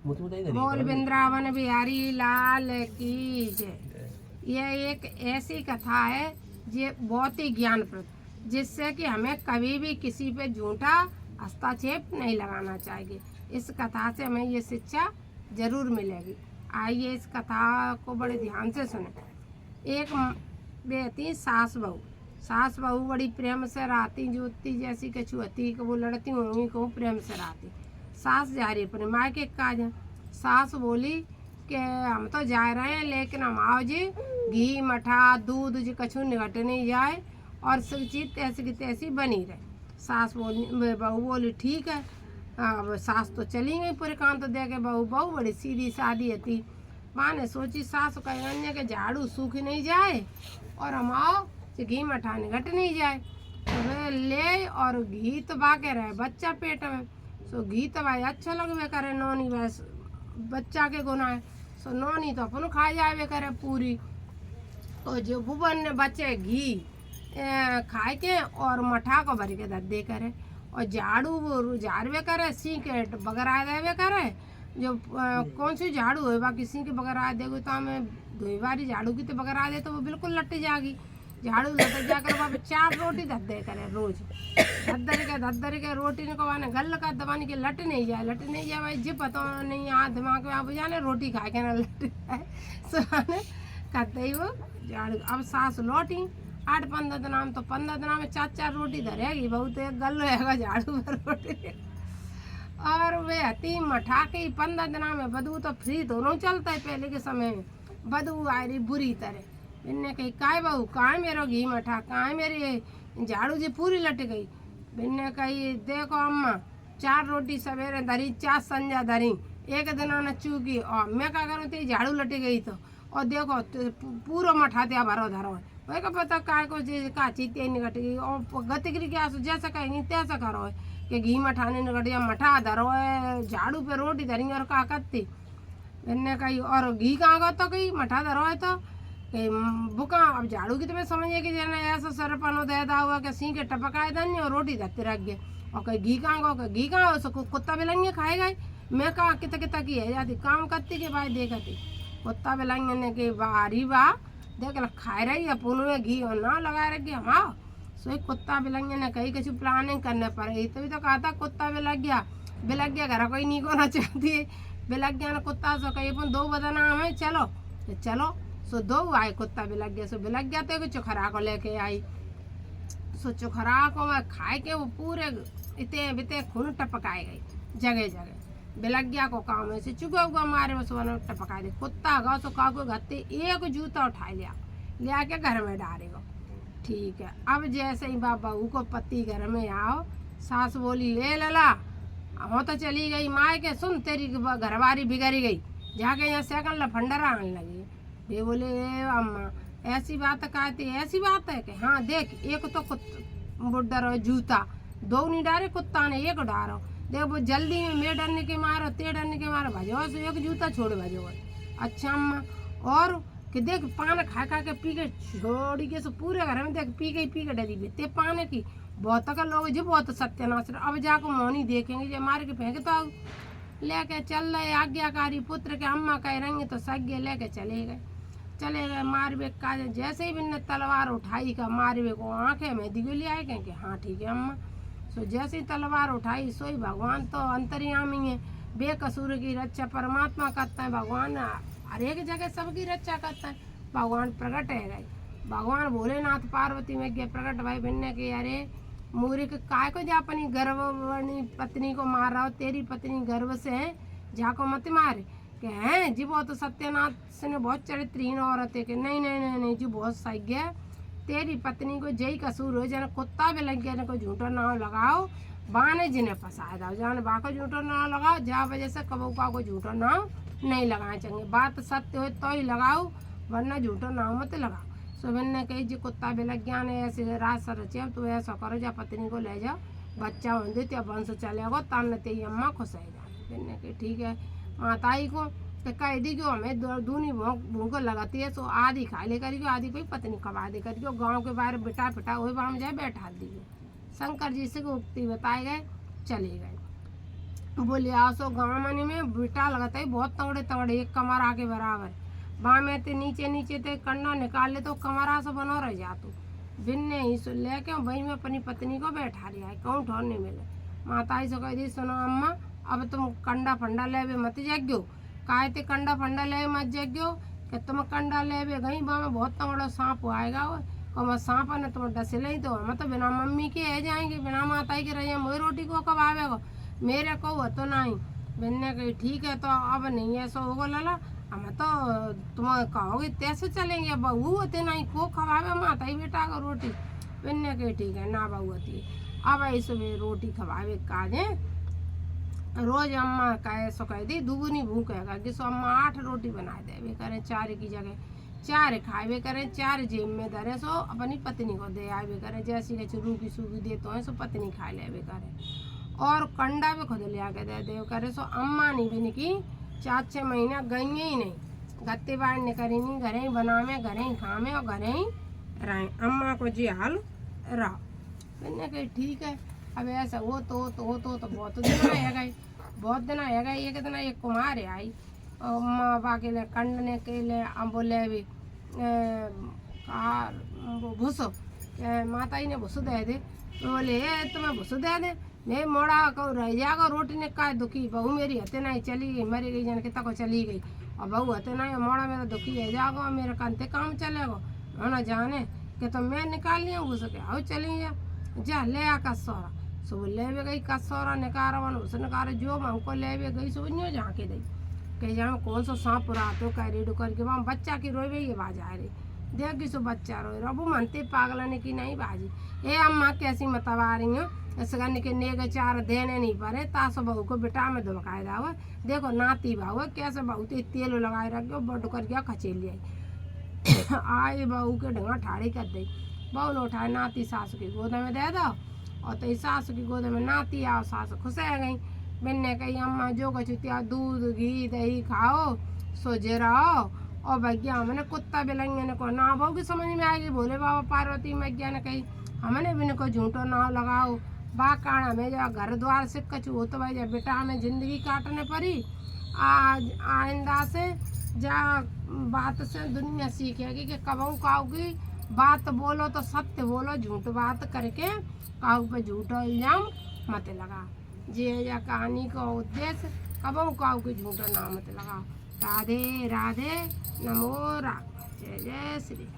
बोल वृंदावन बिहारी लाल की जय। यह एक ऐसी कथा है जो बहुत ही ज्ञानप्रद, जिससे कि हमें कभी भी किसी पे झूठा हस्तक्षेप नहीं लगाना चाहिए। इस कथा से हमें ये शिक्षा जरूर मिलेगी। आइए इस कथा को बड़े ध्यान से सुने। एक बेटी सास बहू बड़ी प्रेम से रहती, जोती जैसी कछुअती को वो लड़ती होंगी को प्रेम से रहती। सास जा रही अपने मायके काज। सास बोली कि हम तो जा रहे हैं, लेकिन हम आओ जी घी मठा दूध जी कछु निगट नहीं जाए और सब चीज़ तैसी की तैसी बनी रहे। सास बोली, बहू बोली ठीक है। अब सास तो चली गई पूरे काम तो दे के। बहू बड़ी सीधी सादी थी। माँ ने सोची सास कहेंगे कि झाड़ू सूख नहीं जाए और हम आओ घी मठा निगट नहीं जाए, तो वे ले और घी तो बाके रहे बच्चा पेट में। सो घी तो भाई अच्छा लगवे करे, नौनी वैस बच्चा के गुनाह, सो नौनी तो अपन खा जावे करे पूरी। तो जो भुवन ने बच्चे घी खाए के और मठा को भर के दे करे और झाड़ू वो झाड़वे करे, सी के बगरा देवे करे। जो कौन सी झाड़ू है बाकी सी के बगरा देगे तो हमें धोई बारी झाड़ू की तो बगरा दे तो वो बिल्कुल लट जाएगी। झाड़ू लट जाकर वहाँ पे 4 रोटी धद्दे करे रोज। धद्दर के रोटी ने कवाने गल का दबाने के लट नहीं जाए भाई जी पता नहीं यहाँ दिमाग में आप जाने रोटी खा के ना लट जाए। सो कहते ही वो झाड़ू। अब सास लौटी 8-15 दिन तो 15 दिन में 4 रोटी धरेगी बहुत, एक गल रहेगा झाड़ू पर रोटी। और वे हती मठा के 15 दिन में बदबू तो फ्री दोनों चलता है पहले के समय में। बदबू आ रही बुरी तरह। बिन्ने कही काय बहू कहाँ मेरा घी मठा, कहाँ मेरी झाड़ू जी पूरी लट गई। बिन्ने कही देखो अम्मा 4 रोटी सवेरे धरी 4 संजा धरी, एक दिन ने चूकी और मैं क्या करूँ तेरी झाड़ू लट गई तो और देखो पूरा मठा दिया भरो धरो है। वही का पता काय को का चीते निकट गई और गतिगिरी क्या जैसा कहेंगी तैसा करो है कि घी मठाने निकट गया मठा धरो है, झाड़ू पे रोटी धरी और का करती। बिन्ने कही और घी कहाँ का तो कही मठा धरो है तो बुका। अब झाड़ू की तो मैं समझिए कि जैसे ऐसा सरपन हो देता हुआ कि सी के टपकाए धन्य और रोटी धरते रख गए और कहीं घी कहाँ का घी कहाँ हो कुत्ता बिलंगे खाएगा। मैं कहाँ कितना की है जाती काम करती के भाई देखती कुत्ता बिलंगे ने के बारी वाह देख ल खाए रही अपन में घी और ना लगाए रख गया। हाँ सो कुत्ता बिलंगे ने कहीं कुछ प्लानिंग करने पड़ेगी तभी तो कहा था कुत्ता बिलग गया घर कोई नहीं होना चाहती है। बिलग गया ना कुत्ता सो कहीं अपन 2 बदना हमें चलो सो 2 आए कुत्ता बिलग गया। सो बिलग गया तो चोखरा को लेके आई। सो चोखरा को वह खाए के वो पूरे इतने बिते खून टपकाए गई जगह। बिलग गया को काम ऐसे चुका हुआ मारे में सुबह टपकाए दे। कुत्ता गा सो का को घत्ते एक जूता उठा लिया के घर में डालेगा। ठीक है। अब जैसे ही बहू को पति घर में आओ, सास बोली ले लला हम तो चली गई माए के, सुन तेरी घरवारी बिगड़ी गई, जाके यहाँ सेकंड लफंडर आने लगी। वे बोले अम्मा ऐसी बात कहती ऐसी बात है कि हाँ देख एक तो बुढ़ा रहो जूता 2 नहीं डारे कुत्ता ने 1 डारो देख वो जल्दी में मैं डरने के मारो ते डरने के मारो भजो सो 1 जूता छोड़ भजो। अच्छा अम्मा और कि देख पान खा के पी के छोड़ी के सो पूरे घर में देख पी के डरी भी ते पान की बहुत का लोग जी बहुत सत्यानाश। अब जाको मौनी देखेंगे जो मार के फेंके तो लेके चल रहे आज्ञाकारी पुत्र के अम्मा कह रहेंगे तो सज्ञ लेके चले गए। मारवे का जैसे ही बिन्ने तलवार उठाई का मारवे को आंखें में दिगली आए कि हाँ ठीक है अम्मा। सो जैसे ही तलवार उठाई सोई भगवान तो अंतर्यामी है, बेकसूर की रक्षा परमात्मा करता है। भगवान हर एक जगह सबकी रक्षा करता है। भगवान प्रकट है गए। भगवान भोलेनाथ पार्वती में गए प्रकट भाई बिन्ने के अरे मूर्ख काय को जा अपनी गर्भवती पत्नी को मार रहा हो, तेरी पत्नी गर्भ से है जाको मत मारे कि हैं जी वो तो सत्यनाथ ने बहुत चरित्रहीन औरत है कि नहीं जी बहुत सही है। तेरी पत्नी को जय कसूर हो जाने कुत्ता भी लग गया को झूठा नाव लगाओ बाने जिन्हें फंसाए दाओ जाने बा को झूठा नाव लगाओ जा वजह से कबू का को झूठा नाव नहीं लगाना चाहिए। बात सत्य हो तो ही लगाओ वरना झूठा नाव मत लगाओ। सुबह ने कही जी कुत्ता भी लग गया ने ऐसे रात सर रचे तो ऐसा करो जा पत्नी को ले जाओ बच्चा होंगे तो वंश चलेगा तब तेरी अम्मा खुश है जाए। बिन्ने कही ठीक है। माताई को तो कह दी कि हमें दूनी भूख लगाती है सो आधी खा ले करियो आधी कोई पत्नी खवा दे करियो। गाँव के बाहर बिटा पिटा वही वहाँ जाए बैठा दिए। शंकर जी से उक्ति बताए गए चले गए। बोले आसो गाँव में बेटा लगता है बहुत तगड़े तगड़े एक कमरा के बराबर वहाँ में ते नीचे नीचे ते कंडा निकाल ले तो कमरा से बनो रह जा तो बिन्ने ही सुन लेके वही में अपनी पत्नी को बैठा लिया है कहूँ ठोर नहीं मिले माता ही से कह दी सुनो अम्मा अब तुम कंडा फंडा ले मत जग्यो काहे ते कंडा फंडा ले मत जग्यो कि तुम कंडा ले गई वहाँ में बहुत तगड़ा सांप आएगा वो कम सांप ने तुम डसे ले तो हम तो बिना मम्मी के है जाएंगे बिना माता ही के रहिए मोई रोटी को कब आवेगा मेरे को वो तो नहीं बिन्ने कही ठीक है तो अब नहीं ऐसा होगा लाला हम तो तुम कहोगे तैसे चलेंगे बहू होते नहीं को खवावे माता ही बेटा को रोटी बिन्ने कही ठीक है ना बहू होती अब ऐसे में रोटी खवावे काजे रोज अम्मा कहे सो कह दी दुगुनी भूख है कि सो अम्मा 8 रोटी बना दे वे करें 4 की जगह 4 खाए करें 4 जेब में धरे सो अपनी पत्नी को दे आए करें जैसी के चुरू की सूगी देते हैं सो पत्नी खा ले करें और कंडा भी खुद ले आके दे दे करे सो अम्मा नहीं भी की 4-6 महीना गई ही नहीं गत्ते बाढ़ ने करी नहीं घरे ही बनावे घरे ही खावे और घरे ही रहे अम्मा को जी हाल रहा मैंने कही ठीक है अब ऐसा हो तो बहुत दिन आएगा बहुत दिन आएगा एक दिन एक कुमार आई और माँ बाके ले कंडने के लिए हम बोले भी भूसो माता ही ने भूसो दे दे तो बोले तुम्हें भूसो दे दे मैं मोड़ा कहूँ रह जाएगा रोटी ने का दुखी बहू मेरी हते नहीं चली गई मरी गई जन कितना को चली गई और बहू हते नहीं मोड़ा मेरा दुखी है जाएगा मेरे कंते काम चलेगा होना जाने कि तो मैं निकाल लिया घुस के आओ चली जा ले आ कसौरा सुबह ले भी गई कसौरा निकारा वन उस निकारा जो हमको ले भी गई सुबह झाँके दी कहीं जहाँ कौन सा सांप पूरा तो कह रेडू करके वहाँ बच्चा की रोई ये बाज आ रही देख सो बच्चा रोए रबू मनते पागल की नहीं बाजी ए अम्मा कैसी मतवा रही हो इसका के नेग 4 देने नहीं पड़े तासो बहू को बेटा में धमकाए रहा हुआ देखो नाती बहू कैसे बहू तो तेल लगाए रखे बड कर गया खचेल लिया आए बहू के ढंगा ठाड़ी कर दी बहू ने उठाए नाती सासू की गोद में दे दो और तो सासू की गोद में नाती आओ सासू खुश रह गई बिन्ने कही अम्मा जो कछु त्या दूध घी दही खाओ सोजे रहो और भैया हमने कुत्ता बिलंगे ने को ना बहू की समझ में आएगी भोले बाबा पार्वती मैया ने कही हमने भी को झूठो नाव लगाओ बा काना में जा घर द्वार से कछु हो तो भाई जा बेटा हमें जिंदगी काटने पड़ी आज आइंदा से जा बात से दुनिया सीखेगी कि कबू काऊ की बात बोलो तो सत्य बोलो झूठ बात करके काऊ पे झूठो इल्जाम मत लगा जे या कहानी का उद्देश्य कबू काऊ की झूठो नाम मत लगाओ राधे राधे नमो राम जय जय श्री